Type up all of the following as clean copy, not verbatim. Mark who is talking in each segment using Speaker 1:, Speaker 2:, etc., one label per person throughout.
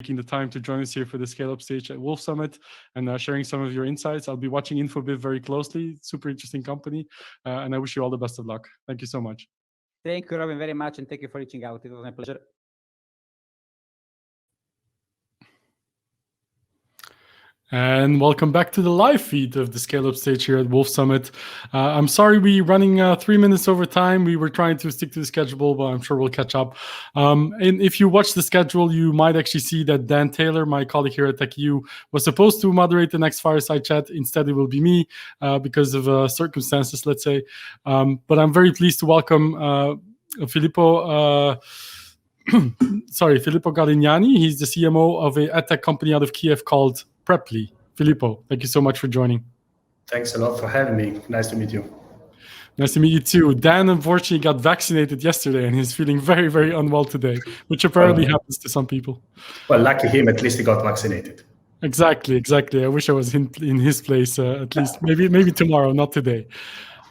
Speaker 1: taking the time to join us here for the Scaleup stage at Wolf Summit and sharing some of your insights. I'll be watching Infobip very closely. Super interesting company. And I wish you all the best of luck. Thank you so much.
Speaker 2: Thank you, Robin, very much. And thank you for reaching out. It was my pleasure.
Speaker 1: And welcome back to the live feed of the Scaleup stage here at Wolf Summit. I'm sorry we're running 3 minutes over time. We were trying to stick to the schedule, but I'm sure we'll catch up. And if you watch the schedule, you might actually see that Dan Taylor, my colleague here at TechEU, was supposed to moderate the next fireside chat. Instead, it will be me because of circumstances, let's say. But I'm very pleased to welcome Filippo Galignani. He's the CMO of a edtech company out of Kiev called Preply. Filippo, thank you so much for joining.
Speaker 3: Thanks a lot for having me. Nice to meet you.
Speaker 1: Nice to meet you too. Dan unfortunately got vaccinated yesterday and he's feeling very, very unwell today, which apparently happens to some people.
Speaker 3: Well, lucky him, at least he got vaccinated.
Speaker 1: Exactly. I wish I was in his place, at least maybe tomorrow, not today.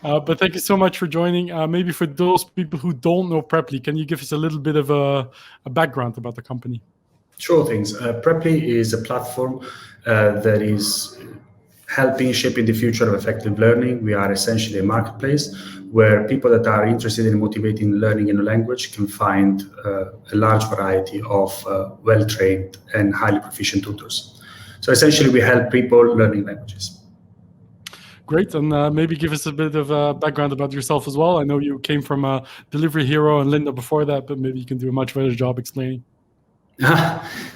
Speaker 1: But thank you so much for joining. Maybe for those people who don't know Preply, can you give us a little bit of a background about the company?
Speaker 3: Sure things. Preply is a platform that is helping shaping the future of effective learning. We are essentially a marketplace where people that are interested in motivating learning in a language can find a large variety of well-trained and highly proficient tutors. So essentially, we help people learning languages.
Speaker 1: Great, and maybe give us a bit of a background about yourself as well. I know you came from Delivery Hero and Linda before that, but maybe you can do a much better job explaining.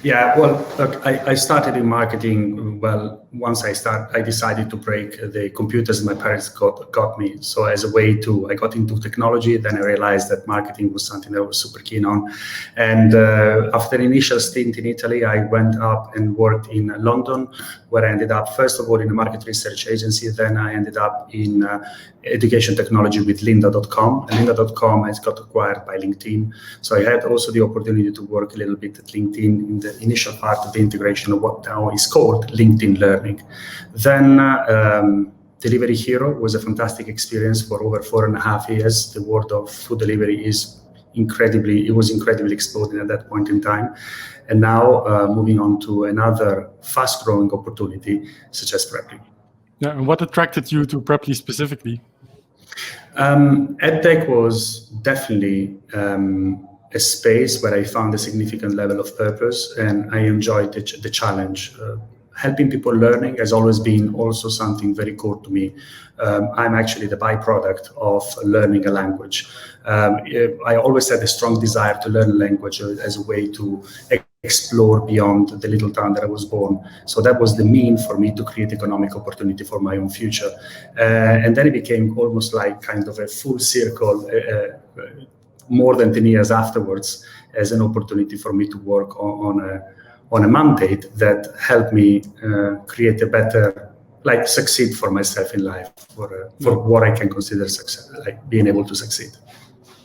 Speaker 3: Yeah, well, look, I started in marketing. Well, once I decided to break the computers my parents got me. So as a way I got into technology. Then I realized that marketing was something that I was super keen on. And after an initial stint in Italy, I went up and worked in London, where I ended up, first of all, in a market research agency. Then I ended up in education technology with lynda.com. And lynda.com has got acquired by LinkedIn. So I had also the opportunity to work a little bit at LinkedIn in the initial part of the integration of what now is called LinkedIn Learning. Then Delivery Hero was a fantastic experience for over 4.5 years. The world of food delivery was incredibly exploding at that point in time. And now moving on to another fast-growing opportunity such as Preply.
Speaker 1: Yeah, and what attracted you to Preply specifically?
Speaker 3: EdTech was definitely a space where I found a significant level of purpose, and I enjoyed the challenge. Helping people learning has always been also something very core to me. I'm actually the byproduct of learning a language. I always had a strong desire to learn a language as a way to explore beyond the little town that I was born. So that was the mean for me to create economic opportunity for my own future. And then it became almost like kind of a full circle more than 10 years afterwards as an opportunity for me to work on a mandate that helped me create a better, succeed for myself in life, for what I can consider success, like being able to succeed.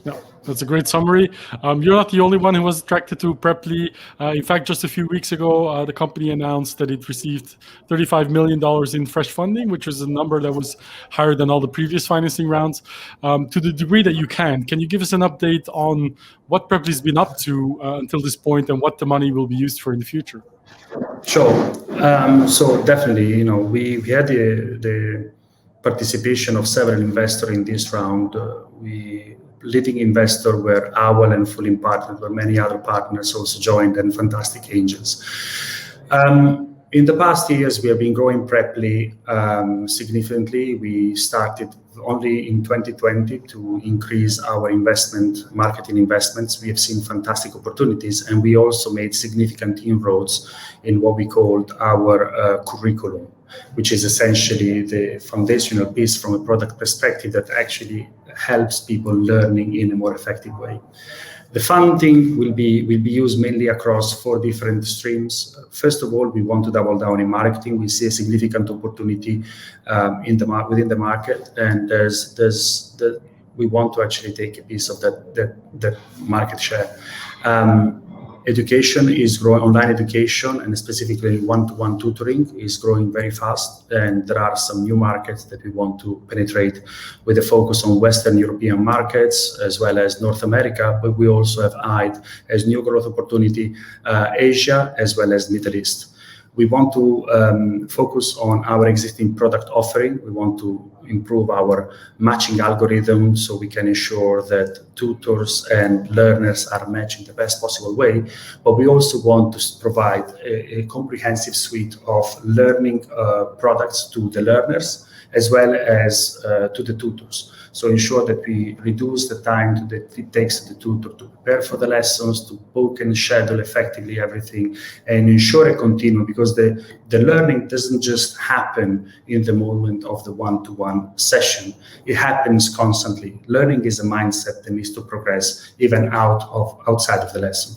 Speaker 1: Yeah, that's a great summary. You're not the only one who was attracted to Preply. In fact, just a few weeks ago, the company announced that it received $35 million in fresh funding, which was a number that was higher than all the previous financing rounds. To the degree that you can you give us an update on what Preply's been up to until this point and what the money will be used for in the future?
Speaker 3: Sure. So definitely, we had the participation of several investors in this round. Leading investor were Owl and Fulling partners, where many other partners also joined, and fantastic angels. In the past years, we have been growing Preply significantly. We started only in 2020 to increase our marketing investments. We have seen fantastic opportunities, and we also made significant inroads in what we called our curriculum, which is essentially the foundational piece from a product perspective that actually helps people learning in a more effective way. The funding will be used mainly across 4 different streams. First of all, we want to double down in marketing. We see a significant opportunity within the market, and we want to actually take a piece of that market share. education is growing, online education and specifically one-to-one tutoring is growing very fast. And there are some new markets that we want to penetrate with a focus on Western European markets as well as North America, but we also have eyed as new growth opportunity Asia as well as Middle East. We want to focus on our existing product offering. We want to improve our matching algorithm so we can ensure that tutors and learners are matched in the best possible way. But we also want to provide a comprehensive suite of learning products to the learners as well as to the tutors. So ensure that we reduce the time that it takes the tutor to prepare for the lessons, to book and schedule effectively everything, and ensure a continuum, because the learning doesn't just happen in the moment of the one-to-one session. It happens constantly. Learning is a mindset that needs to progress even outside of the lesson.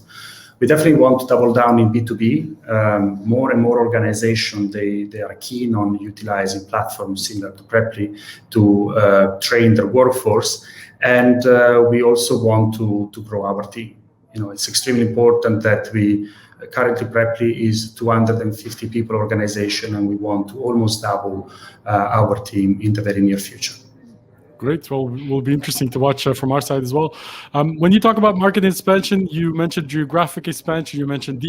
Speaker 3: We definitely want to double down in B2B. More and more organizations, they are keen on utilizing platforms similar to Preply to train their workforce. And we also want to grow our team. It's extremely important that currently Preply is 250 people organization, and we want to almost double our team in the very near future.
Speaker 1: Great. Well, will be interesting to watch from our side as well. When you talk about market expansion, you mentioned geographic expansion. You mentioned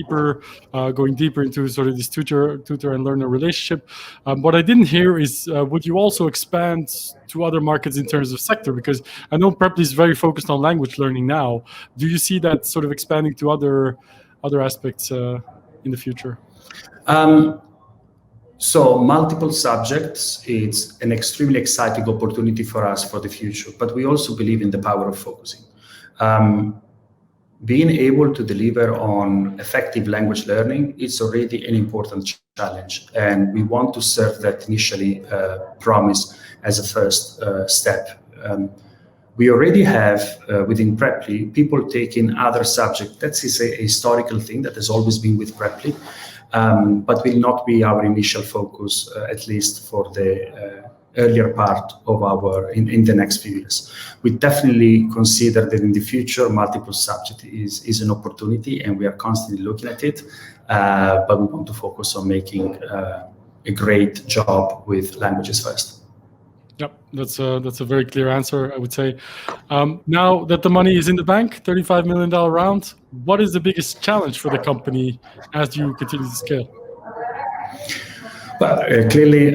Speaker 1: going deeper into sort of this tutor and learner relationship. What I didn't hear is, would you also expand to other markets in terms of sector? Because I know Preply is very focused on language learning now. Do you see that sort of expanding to other aspects in the future?
Speaker 3: So multiple subjects, it's an extremely exciting opportunity for us for the future, but we also believe in the power of focusing. Being able to deliver on effective language learning is already an important challenge, and we want to serve that initially promise as a first step. We already have within Preply people taking other subjects. That is a historical thing that has always been with Preply. But will not be our initial focus, at least for the earlier part of in the next few years. We definitely consider that in the future, multiple subject is an opportunity, and we are constantly looking at it. But we want to focus on making a great job with languages first.
Speaker 1: Yep, that's a very clear answer, I would say. Now that the money is in the bank, $35 million round, what is the biggest challenge for the company as you continue to scale?
Speaker 3: Well, clearly,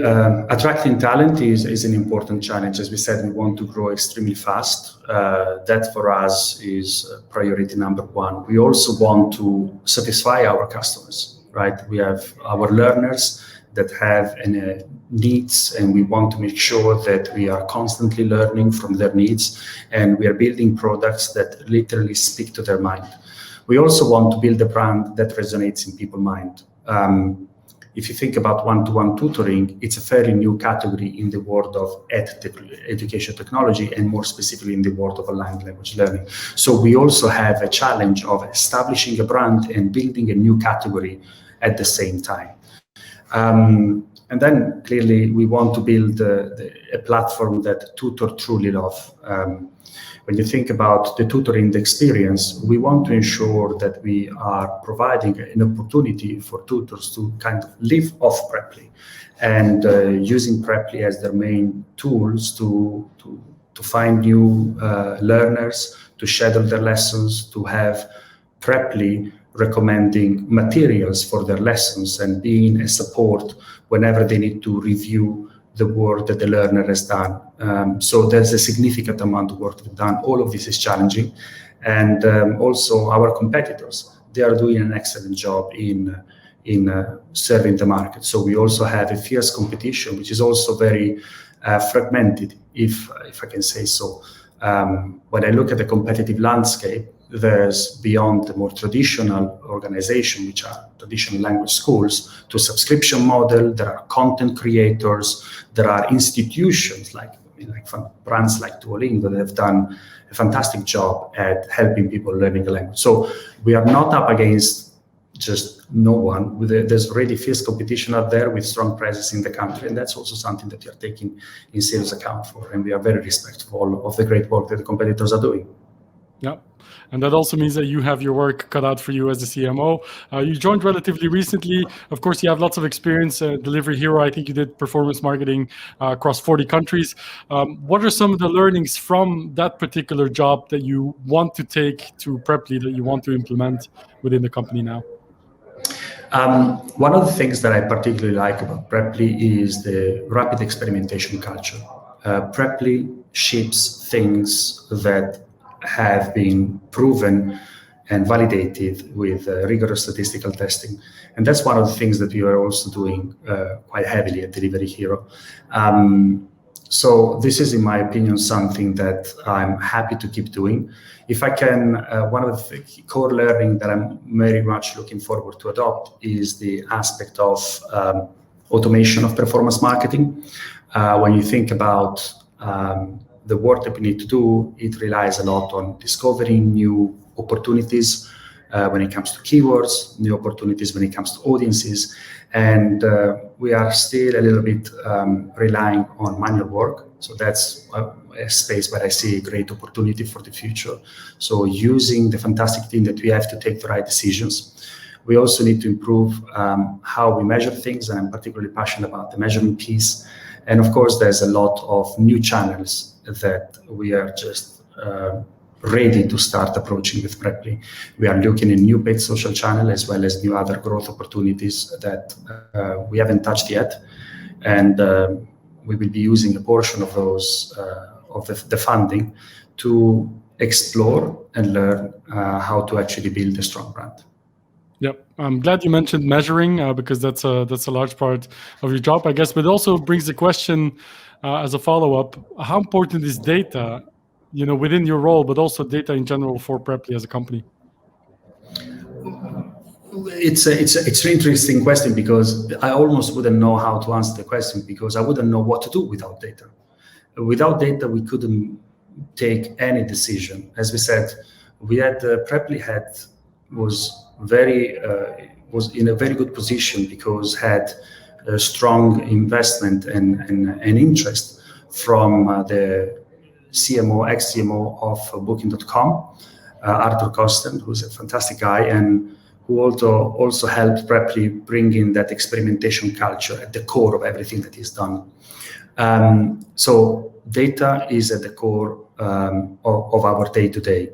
Speaker 3: attracting talent is an important challenge. As we said, we want to grow extremely fast. That for us is priority number one. We also want to satisfy our customers, right? We have our learners that have needs, and we want to make sure that we are constantly learning from their needs, and we are building products that literally speak to their mind. We also want to build a brand that resonates in people's mind. If you think about one-to-one tutoring, it's a fairly new category in the world of education technology, and more specifically in the world of online language learning. So we also have a challenge of establishing a brand and building a new category at the same time. And then clearly we want to build a platform that tutors truly love. When you think about the tutoring experience, we want to ensure that we are providing an opportunity for tutors to kind of live off Preply, and using Preply as their main tools to find new learners, to schedule their lessons, to have Preply recommending materials for their lessons and being a support whenever they need to review the work that the learner has done. So there's a significant amount of work to be done. All of this is challenging. And also our competitors, they are doing an excellent job in serving the market. So we also have a fierce competition, which is also very fragmented, if I can say so. When I look at the competitive landscape, there's beyond the more traditional organization, which are traditional language schools, to a subscription model. There are content creators. There are institutions like brands like Duolingo that have done a fantastic job at helping people learning a language. So we are not up against just no one. There's already fierce competition out there with strong presence in the country, and that's also something that we are taking in serious account for. And we are very respectful of the great work that the competitors are doing.
Speaker 1: Yeah. And that also means that you have your work cut out for you as a CMO. You joined relatively recently. Of course, you have lots of experience. Delivery Hero, I think you did performance marketing across 40 countries. What are some of the learnings from that particular job that you want to take to Preply, that you want to implement within the company now?
Speaker 3: One of the things that I particularly like about Preply is the rapid experimentation culture. Preply ships things that have been proven and validated with rigorous statistical testing. And that's one of the things that we are also doing quite heavily at Delivery Hero. So this is, in my opinion, something that I'm happy to keep doing. If I can, one of the core learning that I'm very much looking forward to adopt is the aspect of automation of performance marketing. When you think about the work that we need to do, it relies a lot on discovering new opportunities when it comes to keywords, new opportunities when it comes to audiences. And we are still a little bit relying on manual work. So that's a space where I see a great opportunity for the future. So using the fantastic team that we have to take the right decisions. We also need to improve how we measure things, and I'm particularly passionate about the measurement piece. And of course, there's a lot of new channels that we are just ready to start approaching with Preply. We are looking at new paid social channel as well as new other growth opportunities that we haven't touched yet. And we will be using a portion of those, of the funding to explore and learn how to actually build a strong brand.
Speaker 1: Yep, I'm glad you mentioned measuring because that's a large part of your job, I guess. But it also brings the question as a follow-up: how important is data, within your role, but also data in general for Preply as a company?
Speaker 3: It's an interesting question because I almost wouldn't know how to answer the question because I wouldn't know what to do without data. Without data, we couldn't take any decision. As we said, we had Preply was in a very good position because had a strong investment and interest from the CMO, ex-CMO of Booking.com, Arthur Kosten, who's a fantastic guy and who also helped Preply bring in that experimentation culture at the core of everything that is done. So data is at the core of our day-to-day.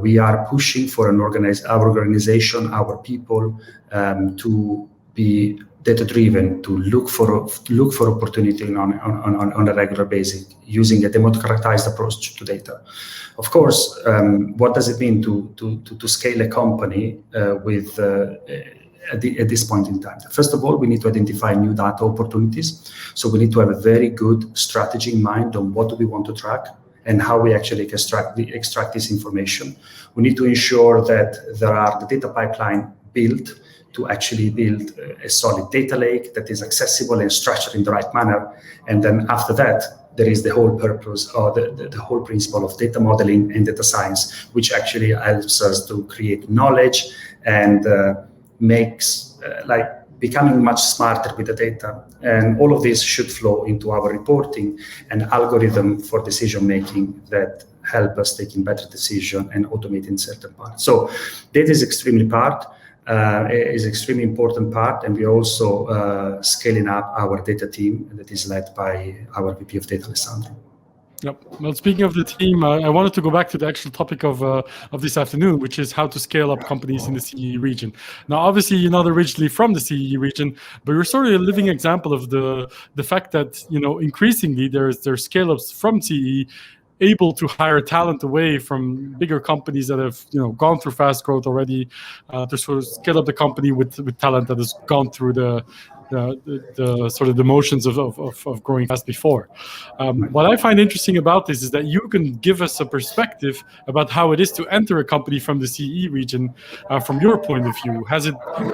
Speaker 3: We are pushing for our organization, our people, to be data-driven, to look for opportunity on a regular basis, using a democratized approach to data. Of course, what does it mean to scale a company with at this point in time? First of all, we need to identify new data opportunities. So we need to have a very good strategy in mind on what do we want to track and how we actually extract this information. We need to ensure that there are the data pipeline built to actually build a solid data lake that is accessible and structured in the right manner. And then after that, there is the whole purpose or the whole principle of data modeling and data science, which actually helps us to create knowledge and makes becoming much smarter with the data. And all of this should flow into our reporting and algorithm for decision making that help us taking better decision and automating certain parts. So data is extremely important part, and we're also scaling up our data team that is led by our VP of Data, Alessandro.
Speaker 1: Yep. Well, speaking of the team, I wanted to go back to the actual topic of this afternoon, which is how to scale up companies in the CEE region. Now, obviously, you're not originally from the CEE region, but you're sort of a living example of the fact that increasingly there's scale-ups from CEE able to hire talent away from bigger companies that have gone through fast growth already, to sort of scale up the company with talent that has gone through the sort of the motions of growing fast before. What I find interesting about this is that you can give us a perspective about how it is to enter a company from the CE region from your point of view.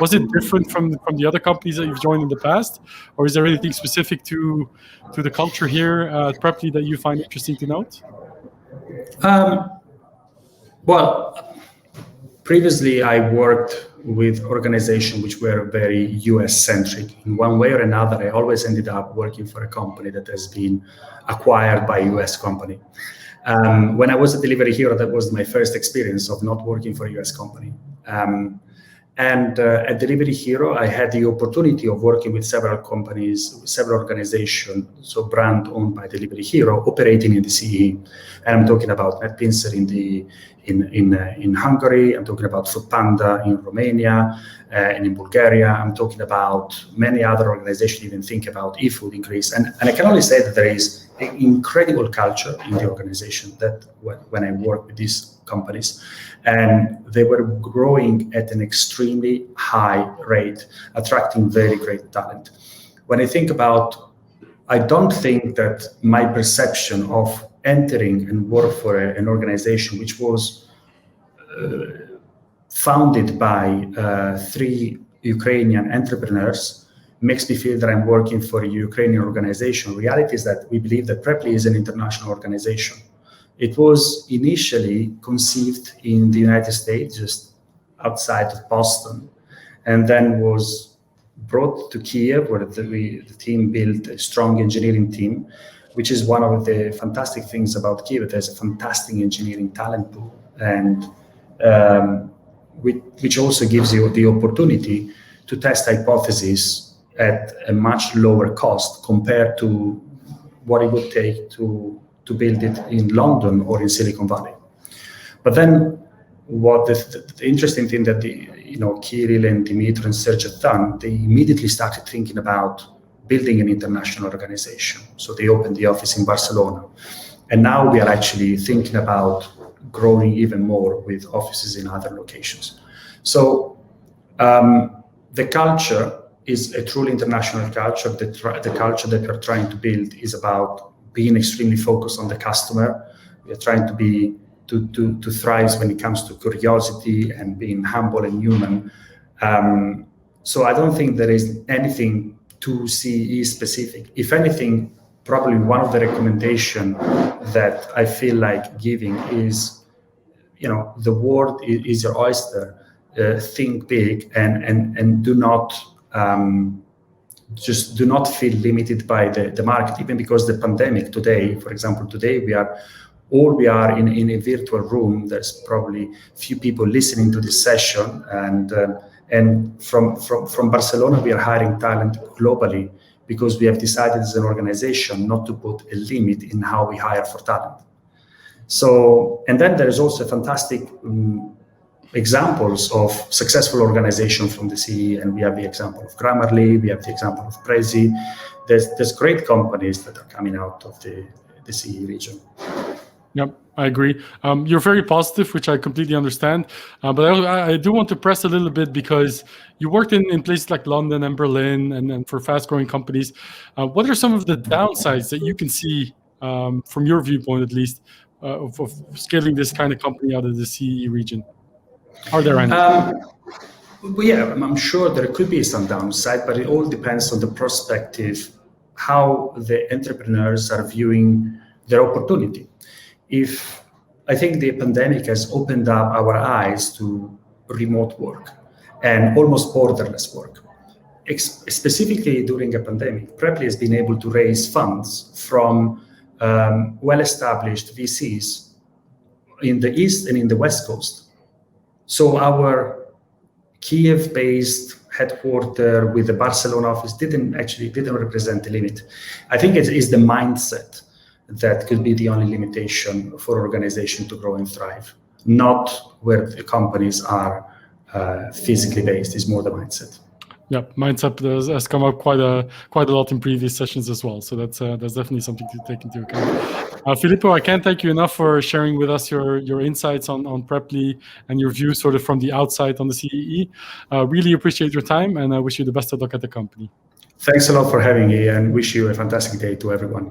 Speaker 1: Was it different from the other companies that you've joined in the past, or is there anything specific to the culture here at Preply that you find interesting to note?
Speaker 3: Well, previously I worked with organizations which were very US-centric. In one way or another, I always ended up working for a company that has been acquired by a US company. When I was a delivery hero, that was my first experience of not working for a US company. At Delivery Hero, I had the opportunity of working with several companies, several organizations, so brand owned by Delivery Hero, operating in the CEE. And I'm talking about NetPincer in Hungary. I'm talking about Foodpanda in Romania and in Bulgaria. I'm talking about many other organizations, even think about eFood in Greece. And I can only say that there is an incredible culture in the organization that when I work with these companies, and they were growing at an extremely high rate, attracting very great talent. When I think about, I don't think that my perception of entering and work for an organization which was founded by 3 Ukrainian entrepreneurs makes me feel that I'm working for a Ukrainian organization. Reality is that we believe that Preply is an international organization. It was initially conceived in the United States, just outside of Boston, and then was brought to Kiev, where the team built a strong engineering team, which is one of the fantastic things about Kiev. There's a fantastic engineering talent pool, and which also gives you the opportunity to test hypotheses at a much lower cost compared to what it would take to build it in London or in Silicon Valley. But then what the interesting thing that Kirill and Dimitri and Serge have done, they immediately started thinking about building an international organization. So they opened the office in Barcelona. And now we are actually thinking about growing even more with offices in other locations. So the culture is a truly international culture. The culture that we're trying to build is about being extremely focused on the customer. We are trying to be to thrive when it comes to curiosity and being humble and human. So I don't think there is anything too CE specific. If anything, probably one of the recommendations that I feel like giving is, the world is your oyster. Think big and do not just do not feel limited by the market, even because the pandemic today, for example, today we are in a virtual room. There's probably few people listening to this session, and from Barcelona we are hiring talent globally because we have decided as an organization not to put a limit in how we hire for talent. So, and then there is also fantastic examples of successful organizations from the CE, and we have the example of Grammarly, we have the example of Prezi. There's great companies that are coming out of the CE region.
Speaker 1: Yep, I agree. You're very positive, which I completely understand. But I do want to press a little bit because you worked in places like London and Berlin and for fast-growing companies. What are some of the downsides that you can see from your viewpoint, at least, of scaling this kind of company out of the CE region? Are there any?
Speaker 3: Well, yeah, I'm sure there could be some downside, but it all depends on the perspective, how the entrepreneurs are viewing their opportunity. If I think the pandemic has opened up our eyes to remote work and almost borderless work. Specifically during a pandemic, Preply has been able to raise funds from well-established VCs in the East and in the West Coast. So our Kiev-based headquarter with the Barcelona office didn't represent the limit. I think it is the mindset that could be the only limitation for organization to grow and thrive, not where the companies are physically based. Is more the mindset.
Speaker 1: Yeah, mindset has come up quite a lot in previous sessions as well. So that's definitely something to take into account. Filippo, I can't thank you enough for sharing with us your insights on Preply and your views sort of from the outside on the CEE. Really appreciate your time, and I wish you the best of luck at the company.
Speaker 3: Thanks a lot for having me, and wish you a fantastic day to everyone.